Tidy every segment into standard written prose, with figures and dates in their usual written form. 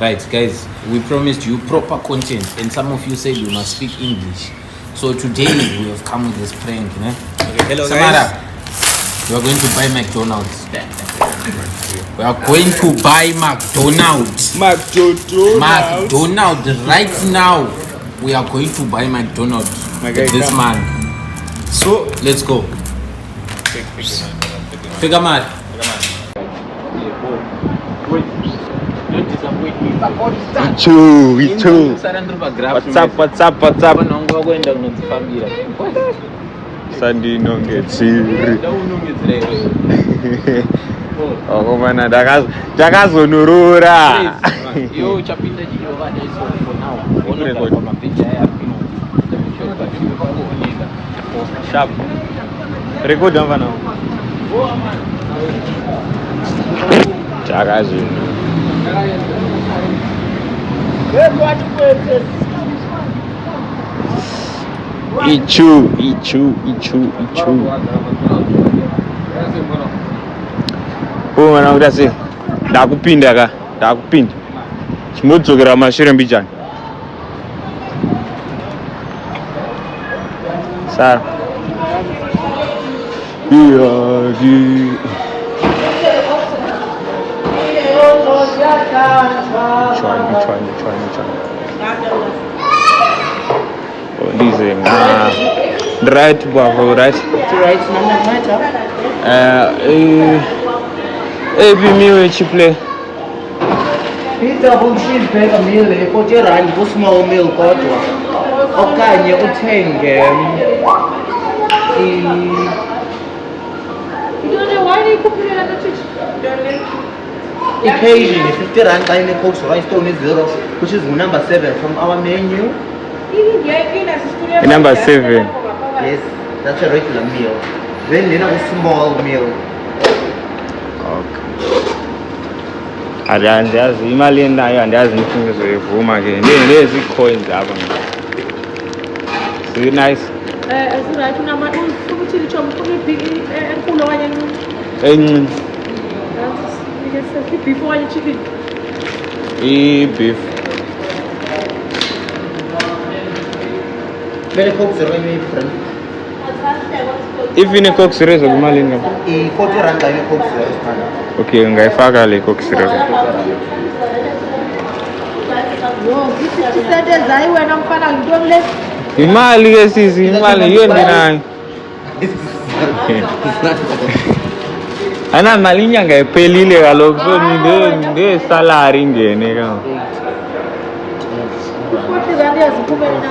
Right, guys, we promised you proper content, and some of you said you must speak English. So today we have come with this prank, né? Okay, hello Samara, guys. we are going to buy McDonald's. We are going to buy McDonald's. McDonald's right now. We are going to buy McDonald's. My guy, This come. man. So let's go. Figure man. It's true. What's up? Sandino ngetsiri. Oh mana dakazonurura. Yo chapinda jilova for now. Sharp. Record now. Jagazu. Ichu. Oh mana udasi. Ndakupinda. Chimodzokera mashure mbijani. Sir. Trying. Oh, this is right, Bravo, right? Right, matter. Every meal which you play. Double cheeseburger meal, 40 rand, small meal kodwa. Okanye uthenge occasion 50 rand by the Coke's rice stone is 0, which is number 7 from our menu. Number 7. Yes, that's a regular meal. Then a small meal. Okay. Andazi imali enayo andazi ngifuna zoyivuma ke lezi coins apha. So nice. Right una ukuthi lichomo ufuna enkulu okanye Encinci. beef okanye chicken. Beef. Very Coke zero different. Even a Coke Zero kumali ngapha. 40 rand by the Coke zero. Okay, ngayifaka le Coke Zero. Yo, 50 cents hayi wena mfana ngintoni le? Imali ke sisi, imali yona nayo. Ana mali inyanga iphelile kaloku so nde salary ingene ka. 40 rand yaziphumela na.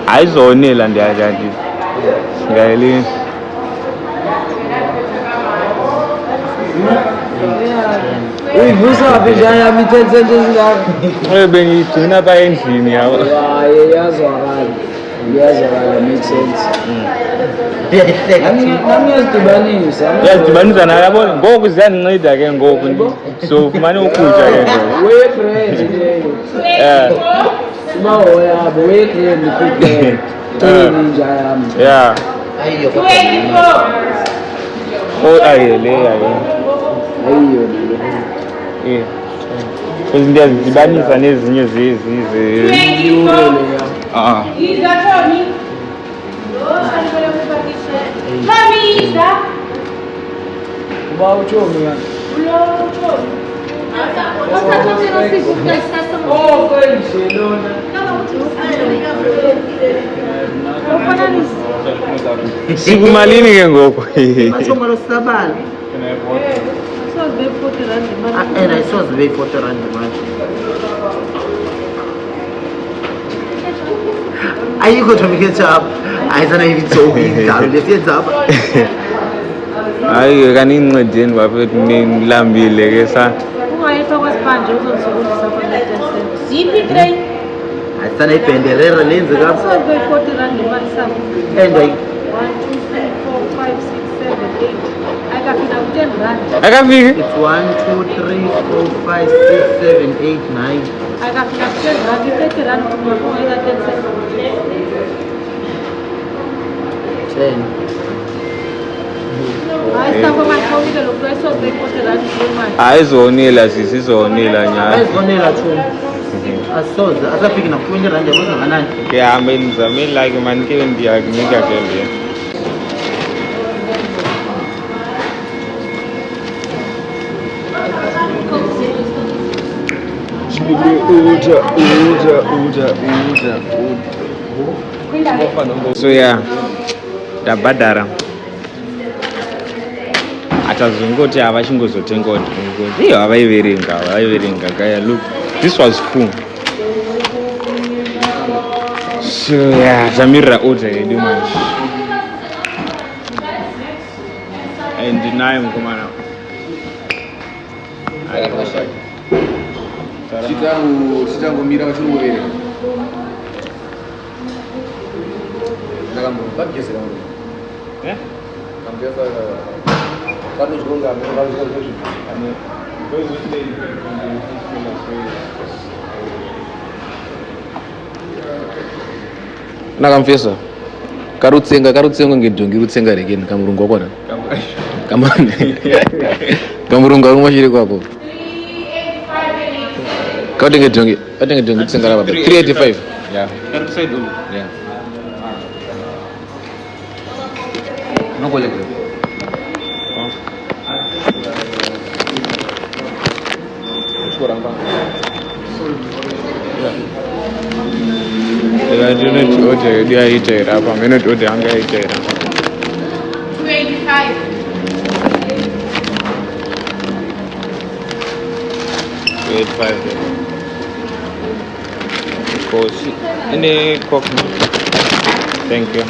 Ayizonela ndiyathi. Ngayeli. Uyivusa phi njaya mi 10 cents ezingaka? Bengigcina pha endlini yawo. Hayi yazwakala make sense. Namiyazidibanisa. Yazidibanisa nayo yabona ngoku ziyandinceda ke ngoku. So ufumane ukutya ke. We friends leyo. Uba hoyabo we friend kuphela. Ninja yami. Yeah. Ayiyo. Oh ayele yayo. Ayiyo. Izinto ezidibanisa nezinye zizi. Uba uchomi ya. Sikumalini ke ngoku? Masongalo sabali. And I saw the way 40 rand manje. Ayikho to make it up. Ayizana even so big down. Let's get up. Hayi kanincedeni bafethu nilambile ke sa. Ungayipha kwasibanje uzosebenzisa kwa 10 cents. Ziphi train? Ayizana ipenderera lenze ka. So 40 rand imali sakho. And I 1 2 3 4 5 6 7 8. Akafika ku 10 rand. Akafiki? it's 1 2 3 4 5 6 7 8 9. Akafika ku 10 rand. 30 rand kumaphoya 10 cents. 10. hayi sako mathawile lokho esobe 40 rand imali Ayizonela sisi izonela nyaya. Ayizibonela thuna. Asoze asafiki na 20 rand yabo kangakanani. Ngihambe nizame like man ke ndiyakunika ke le. So yeah, ndabhadhara atazongoti havachingozotenga kuti iyo havaiverenga kaya look this was full. So yeah, tamirira order yedu manje and naye mukomana chitangomira vachinoverenga ndakambogezera nakamfesa karutsenga ngedhongi rutsenga rekeni kamurungu wakona kamurungu akumashire kwako katenge dhongi rutsenga rababa 385 yeah nokoleka ndinoti order yedu yaitera apa minoti order yanga yaitera 285 Course. Any cock? Thank you.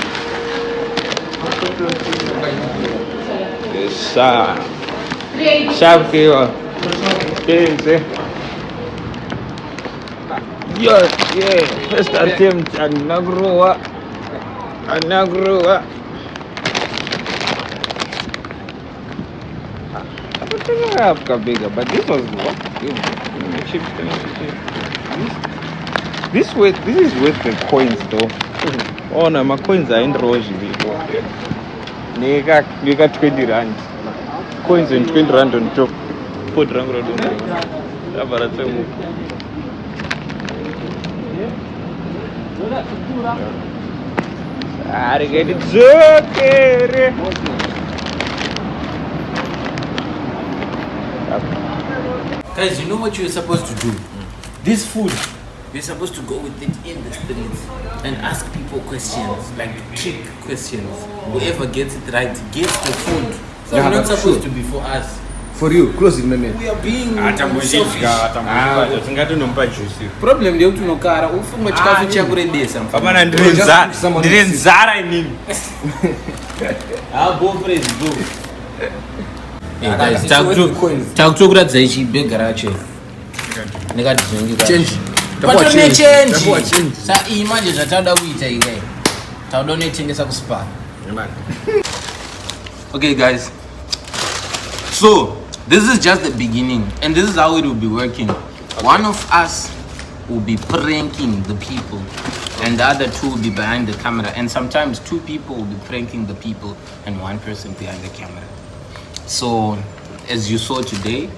Yes, sir. Sharp kiwa. Kenze. Yeah. First attempt anagrowa. Bigger, but this was what? This is worth the coins though. Oh no, my coins are in Roji before. Nigga 20 rand. Coins and 20 rand on top. Put rand on top. I get it okay. Guys, you know what you're supposed to do? This food, you're supposed to go with it in the streets and ask people questions, like trick questions. Whoever gets it right gets the food. So it's not supposed to be for us. For you, close it, man. We are being selfish. Problem ndio tunokara ufunga chikafu cha kuredesa. Baba ndiri nzara inini. Ah, go praise go. Hey guys, takutokuradza ichi begara che. Nekati zvingi Change. Patone change. Sa imanje zvatauda kuita iwe. Tauda unetengesa kuspa. Okay guys. So, this is just the beginning and this is how it will be working. Okay. One of us will be pranking the people and the other two will be behind the camera, and sometimes two people will be pranking the people and one person behind the camera. So, as you saw today,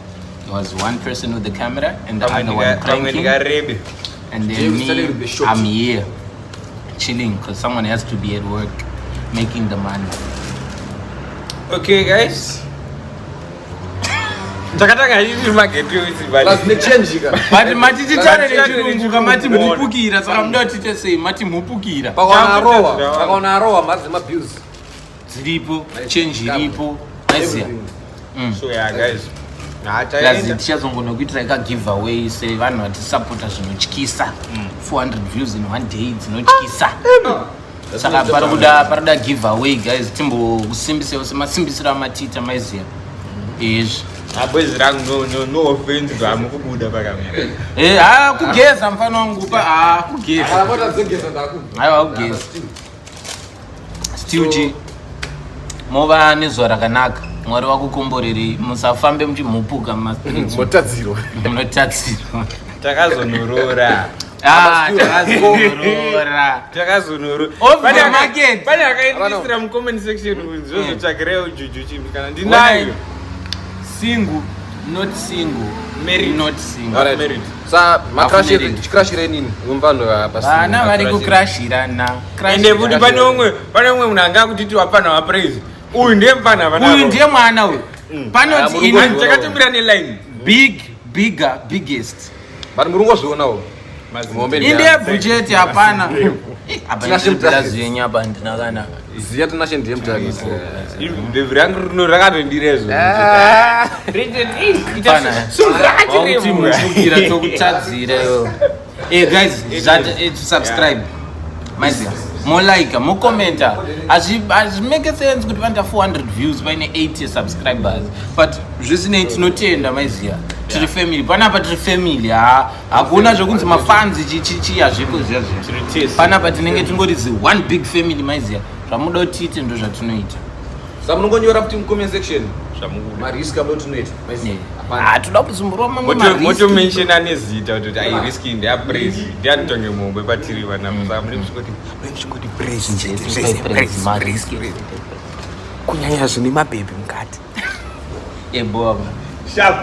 there was one person with the camera and the other one pranking, and then me, I'm here chilling because someone has to be at work making the money. Okay guys, takataka hizi market hizi bali but matiti tare nechirungu kamati mupukira saka muda tite sei mati mupukira pakaona rowa mazima bills ziripo change iripo aisiya. So yeah guys, Lazi tichazongona kuitira ka giveaway se vanhu vati supporta zvinotyisa 400 views in one day dzinotyisa. Saka parikuda giveaway guys, timbo kusimbisa semasimbisira amatita maiziya izvi. Boys rangu no offense gamu kubuda pakamera. Kugeza mfano wangu pa kugeza. Akapota zengeza ndaku. Aiwa kugeza. Stiuji. Mova nezuva rakanaka. Mwari wakukomboreri musafambe muchimupuka mastreets. Motadziro. Munotadzirwa. Takazonorora. takazorora takazonoro Off the market. pane akaindisira mucomment section zozotsvakirewo juju chimbi kana ndinayo single not single Married. not single Alright. Married. Sa Afunereni. makrashire nini umbando vana vari kukrashirana ende futi pane umwe munhu anga kutiti wapana wapraise uyu ndiye mupana uyu ndiye mwana uyu panoti takatembera neline biggest but murungozvionawo indiye bhujeti hapana Tinashemtaka. zvenyapa ndinakanaka ziya tinashe ndiye mutagisi bhebhi rangu rino rakatondirezo kuti mushukira tokutadzireyo guys subscribe maiziya molike mokomenta hazvimake sense kuti vanda 400 views vaine 80 subscribers but zvisinei tinotenda maiziya tiri family panapa tiri family hakuna zvekunzi mafanzi chichichiya zviko zviya zvizvo panapa tinenge tingori one big family maiziya zvamuda kutiite ndo zvatinoita sa munongonyora kuti mucomment section marisk ambayo tinoita toda kuzumburwa mamwe motomenshena nezita kuti airiski ndeapraise ndianitonge mombe patiri vanamusa mune musingoti praise kunyanya zvine mabhebhi mukati ebova sharp